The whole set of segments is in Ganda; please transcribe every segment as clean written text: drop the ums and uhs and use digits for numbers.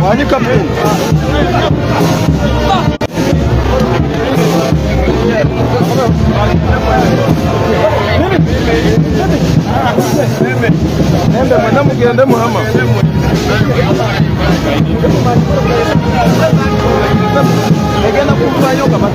Wani kapten. Nende madamu kiende muhama. Egena kufanyo kama.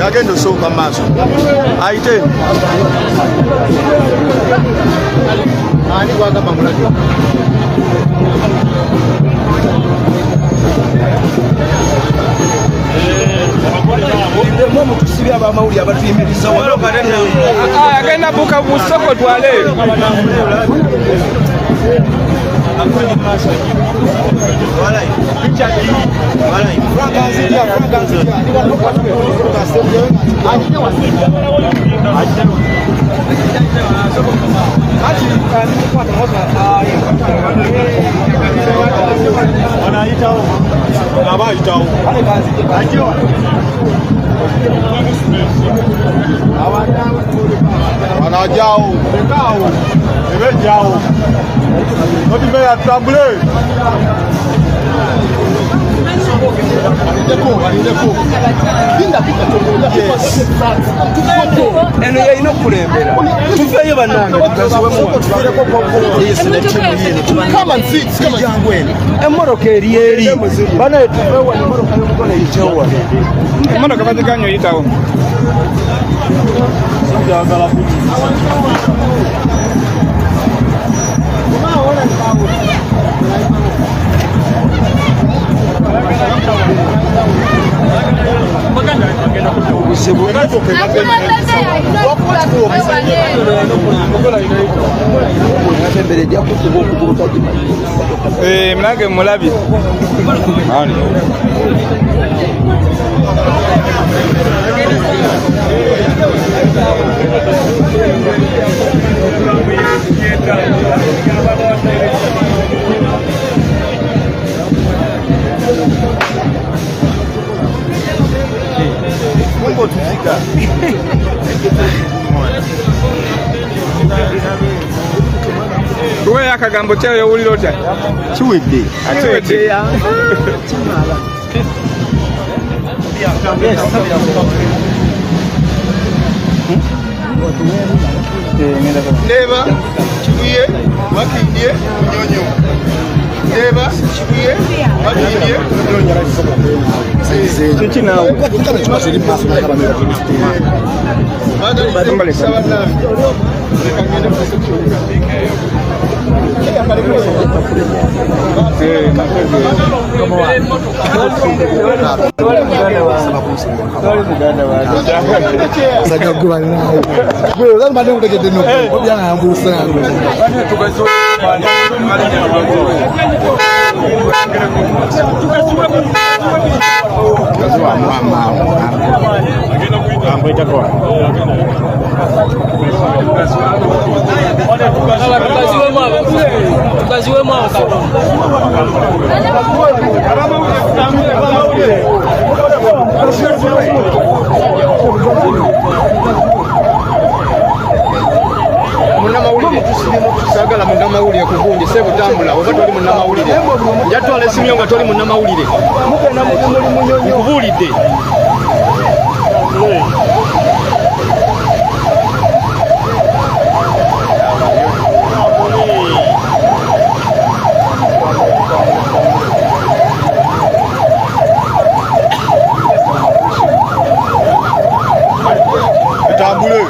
Agenda soka maso aite ani kwa kama mradi Mama tusibya ba mauli abatuyimiriza wano barena agenda buka busoko twale akoni masha wala picha hii wala franga nzia ni watu kwa ajili wasija ajili kani kwa wanaitao abaitao wale kazi ajio wanajao bekao ebejao noti meya tremble eno yayina okulembera tuveeyo bannange emmoroka eri eri banaye tuveewa emmoroka y'omukono eyitewa emmotoka baziganyo oyitawo mbere dia kukuba okuburuka gimanyi mnange mulabi ani Mungu tuzika. Kuwe akagambo kyayo yowulira otya Chiwedde. Ate ya chimala Neba chibuye makindye nyonyo. Neba chibuye makindye nyonyo. kiki nawe Munamawulire tusagala munamawulire kuvunje sebo tambula oba toli munamawulire njatwala esimyo nga toli munamawulire mugenda muli munyonyo kubulidde tambule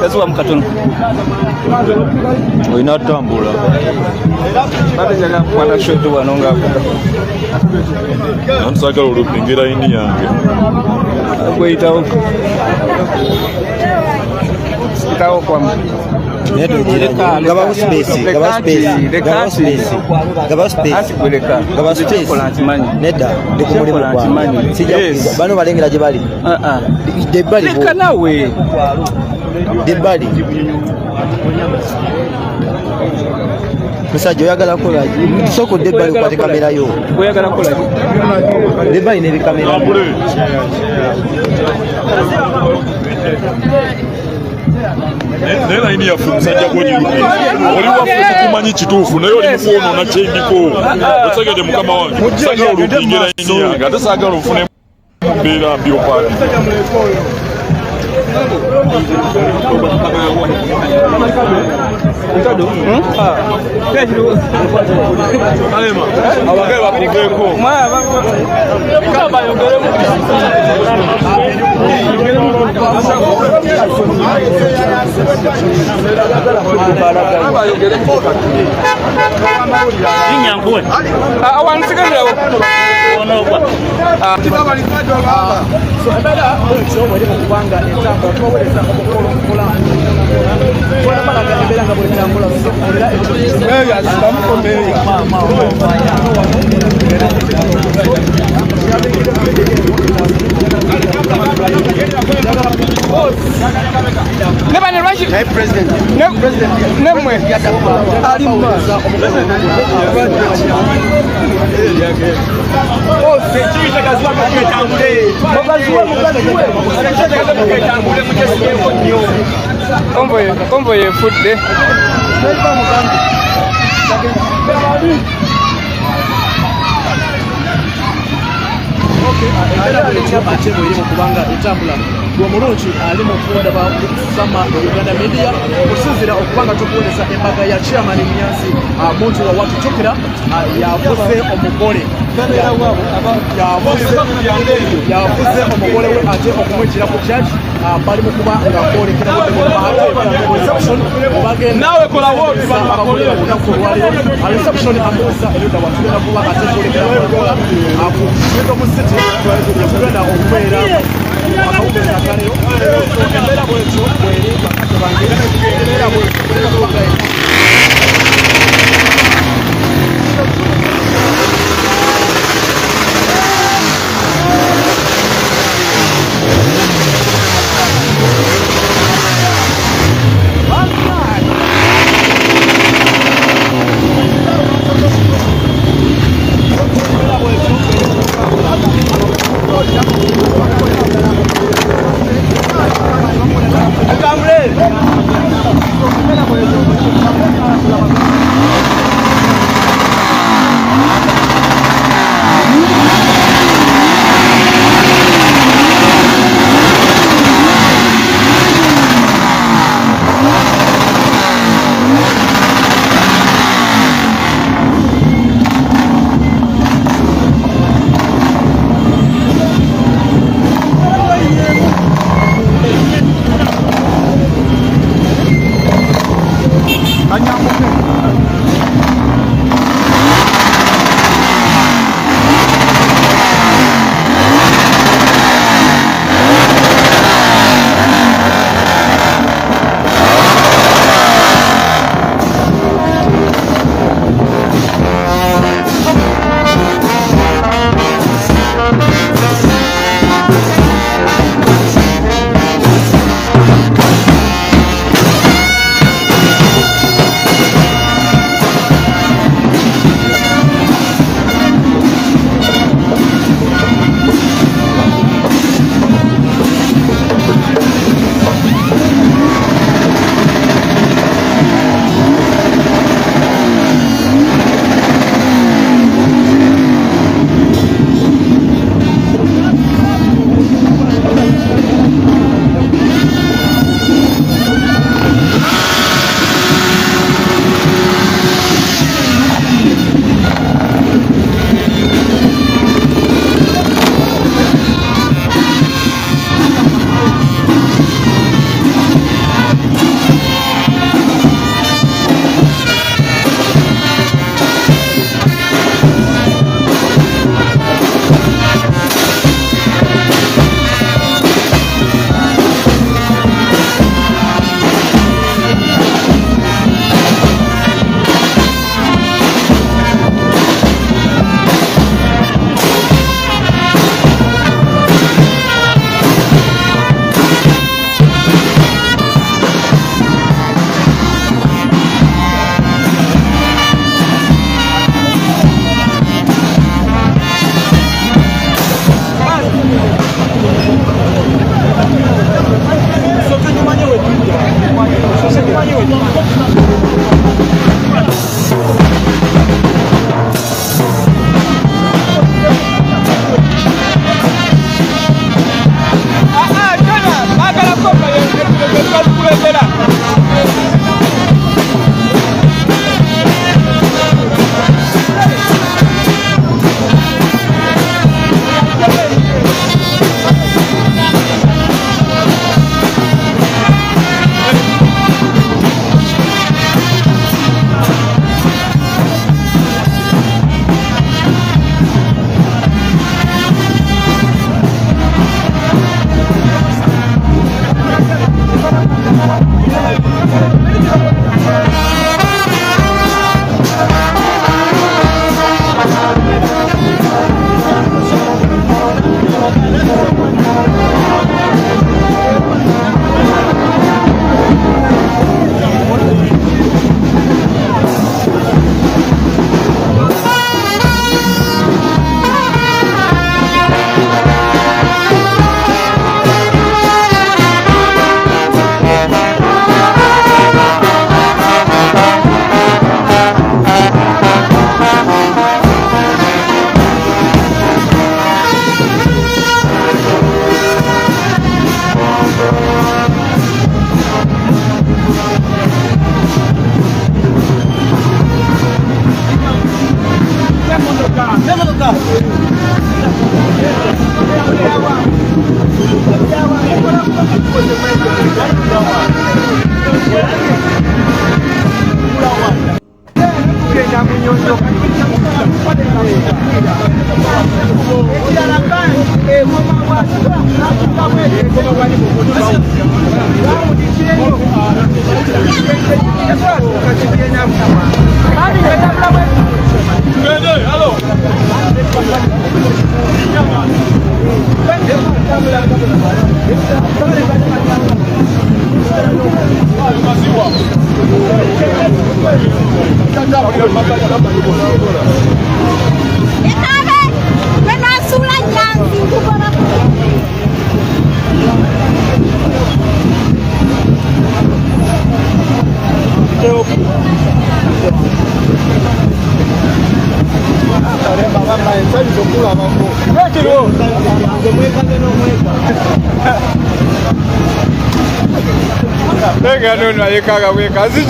Kazuwa mukatono oyina tambula bate jaga kwata shoto wanonga namusagala olupingira ini yange agweitawo itawo kwa Gaba space neda ndikumuli mukwa sija bano balengera je bali debali leka nawe debali musajja oyagala kola soko debali kwate kamera yo oyagala kola debali ne kamera nena ini yafu musajja gwojiruki oli wafu kumanyi kituufu naye oli mukuono nakyendiko osagede mukama wange musajja olupingira ini yange ate saagala ofune mbeera mbi opaati Convoy foot there. kubanga etambula gwomulungi ali mufunda ba sama Uganda Media okusizira okubanga tukuwoleza embaga ya chairman Mnyanzi muntu wa watu chukira yavuze omugole yavuze omugole we ate okumwekira ku judge bali mukuba nga kwolekera nawe kola wote bakole okunakulwaliro reception amusa eruda watugenda kuba ate kwolekera akukwenda mu city okugenda okubeera akawumbeza akalero embeera bwetyo bweri bakate bange embeera bwetyo Come Venga, no hay caga, venga, así.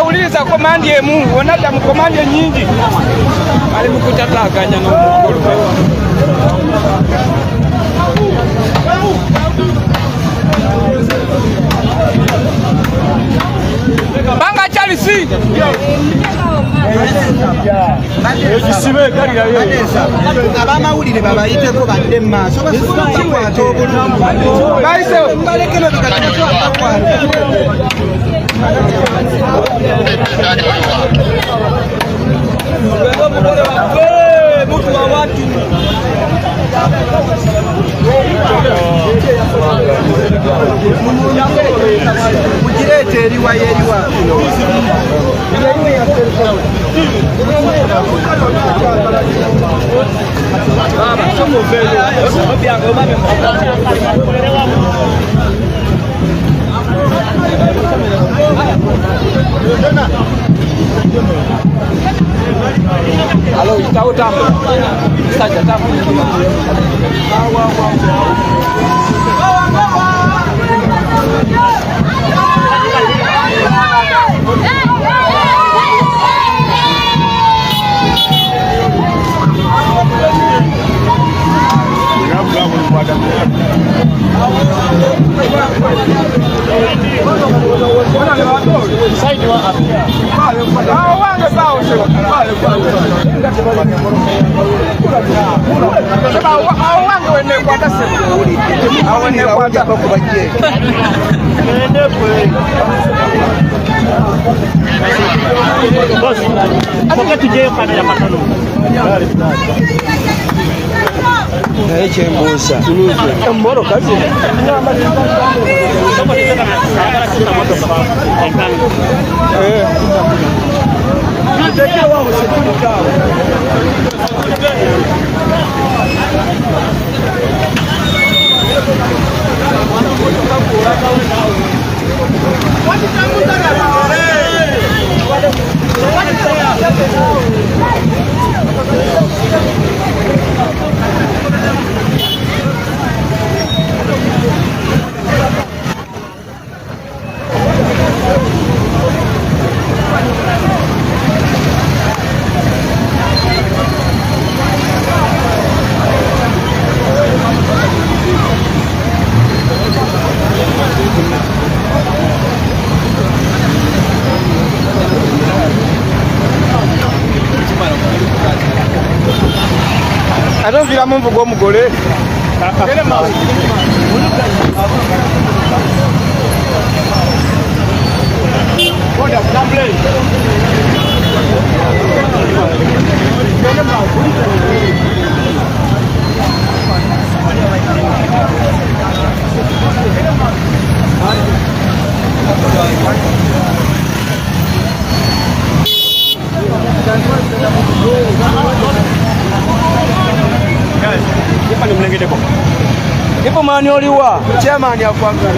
Uliza komandi emu, wanada mkomandi nyingi. Ali mkutataganya no mukuru. Banga Chelsea. Yojisibe kali ya yeye. Abamawulire babayiteko badde maaso bakwata obulungi. Baise balekeno bikatatu akwata. Mtu wa watu mujirete eriwa yeriwa Halo, tahu tamu. Saja tamu. Chembusa Mboro kazi Atomvira mumvu gw'omugole Ipo mani oliwa chairman ya kwanga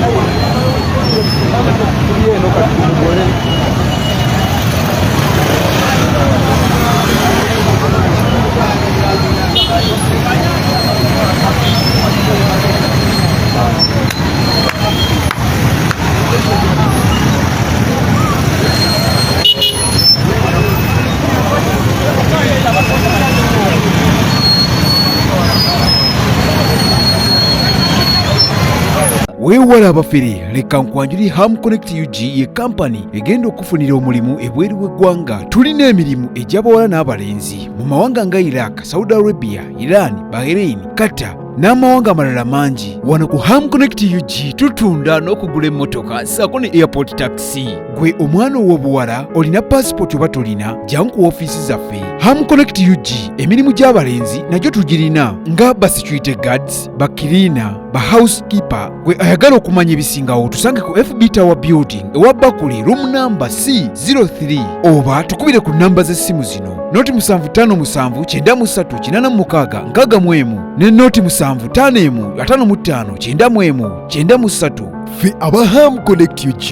Weewala abafere leka nkwanjuli Ham Connect UG ye kampani egenda okufunira omulimu ebweru w'eggwanga. Tulina emirimu egy'abawala n'abalenzi mu mawanga nga Iraq, Saudi Arabia, Iran, Bahrain, Qatar n'amawanga amalala mangi. Wano ku Ham Connect UG tutunda n'okugula emmotoka ssaako ne airport taxi. Gwe omwana ow'obuwala olina passport oba tolina, jangu ku ofiisi zaffe. Ham Connect UG emirimu gy'abalenzi nagyo tugirina nga ba security guards, ba cleaner, ba housekeeper. Gwe ayagala okumanya ebisingawo tusange ku FB Tower Building ewa Bakuli room number C03 oba tukubire ku namba z'essimu zino noti 753936 ne noti 7551559193. Ffe aba Ham Connect UG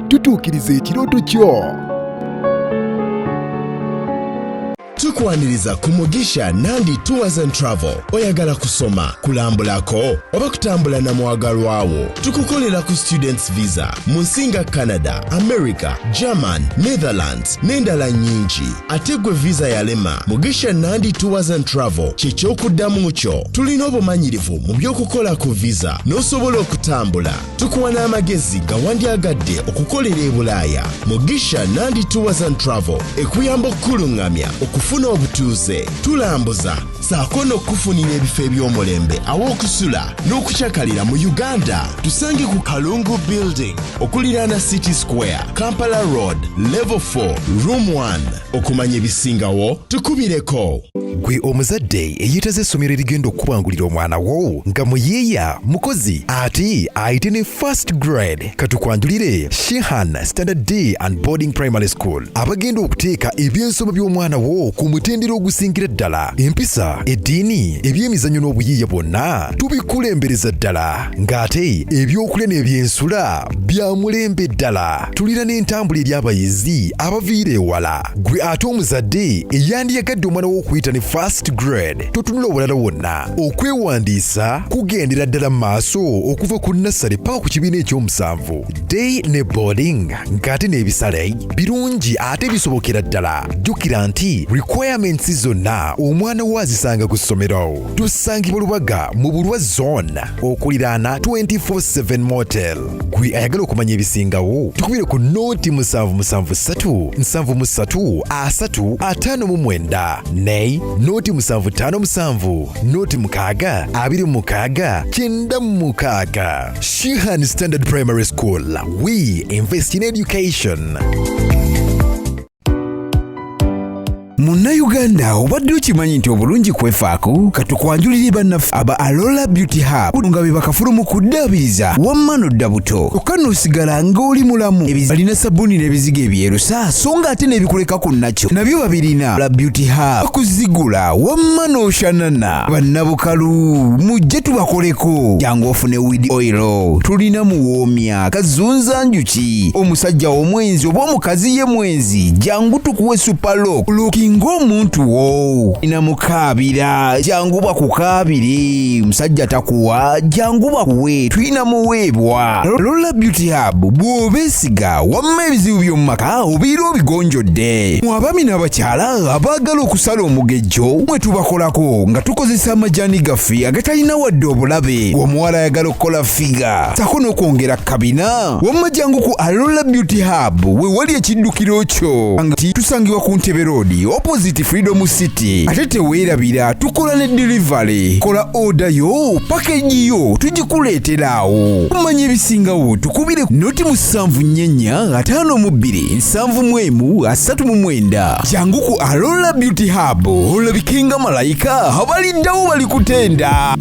tutuukiriza ekirooto kyo. Tukwaniriza ku Mugisha Nandi Tours and Travel. Oyagala kusoma, kulambulako oba kutambula na mwagalwawo. Tukukolera ku students visa mu nsi nga Canada, America, German, Netherlands n'endala nyingi. Ate gwe visa yalema, Mugisha Nandi Tours and Travel ky'ekyokuddamu kyo. Tulina obumanyirivu mu by'okukola ku visa n'osobola okutambula. Tukuwa n'amagezi gawandyagadde okukolera e Bulaaya. Mugisha Nandi Tours and Travel ekuyamba okkulungamya okufuna obutuuze, tulambuza saako n'okufunira ebifo eby'omulembe aw'okusula n'okukyakalira mu Uganda. Tusange ku Kalungu Building okuliraana City Square, Kampala Road, Level 4, Room 1. Okumanya ebisingawo tukubireko. Gwe omuzadde eyeetaze essomero erigenda okubangulira omwana wo nga muyeeya mukozi ate ayite ne first grade, katukwanjulire Shehan Standard Day and Boarding Primary School abagenda okuteeka ebyensoma by'omwana wo ku mutendera ogusingira ddala. Empisa, eddiini, ebyemizannyo n'obuyiiya bwonna tubikulembereza ddala ng'ate ebyokulya n'ebyensula bya mulembe ddala. Tulina n'entambula eri abayizi abaviira ewala. Gwe ate omuzadde eyandiyagadde omwana wo okuyita ne first grade totunula obulala wonna. Okwewandiisa kugendera ddala mu maaso okuva ku nursery paka ku kibiina eky'omusanvu. Day ne boarding ng'ate n'ebisale birungi ate bisobokera ddala. Jjukira nti requirements zonna omwana wo azisanga ku ssomero. Tusangibwa Lubaga mu Bulwa Zone okuliraana 24/7 Motel. Gwe ayagala okumanya ebisingawo tukubire ku noti 7773 ne noti 757 noti 626 Shehan Standard Primary School. We invest in education. Munnayuganda obadde okimanyi nti obulungi kwefaako katukwanjulire bannaffe aba Alola Beauty Hub nga be bakafulumu kuddaabiriza wamma n'odda buto kyokka n'osigala ng'oli mulamu. Balina sabbuuni n'ebizigo ebyerusa so nga ate n'ebikuleka ku nakyo nabyo babirina. Alola Beauty Hub bakuzigula wamma n'oshanana. Bannabukalu mujje tubakoleko, jangu ofune weed oil. Tulina muwoomya, kazunza njuki, omusajja omwenzi oba omukazi ye mwenzi, jangu tukuwe Superlock ng'omuntu wo inamukaabira, jangu bakukaabire. Musajja takuwa, jangu bakuwe, tulina muweebwa. Alola Beauty Hub bw'obeesiga wamma ebizibu by'omu maka obiira obigonjodde. Mu abaami n'abakyala abaagala okusala omugejjo mwe tubakolako nga tukozesa amajaani gaffe agatalina wadde obulabe. Omuwala ayagala okukola figa sako n'okwongera kabina, wamma jangu ku Alola Beauty Hub we wali ekiddukiro kyo. Tusangibwa ku Ntebe Road opposite Freedom City. Ate teweerabira tukola ne delivery. Kola order yo, package yo tugikuleeterawo. Kumanya ebisingawo tukubire noti 74527139. Jangu ku Alola Beauty Hub olabikenga malayika abaliddawo bali kutenda.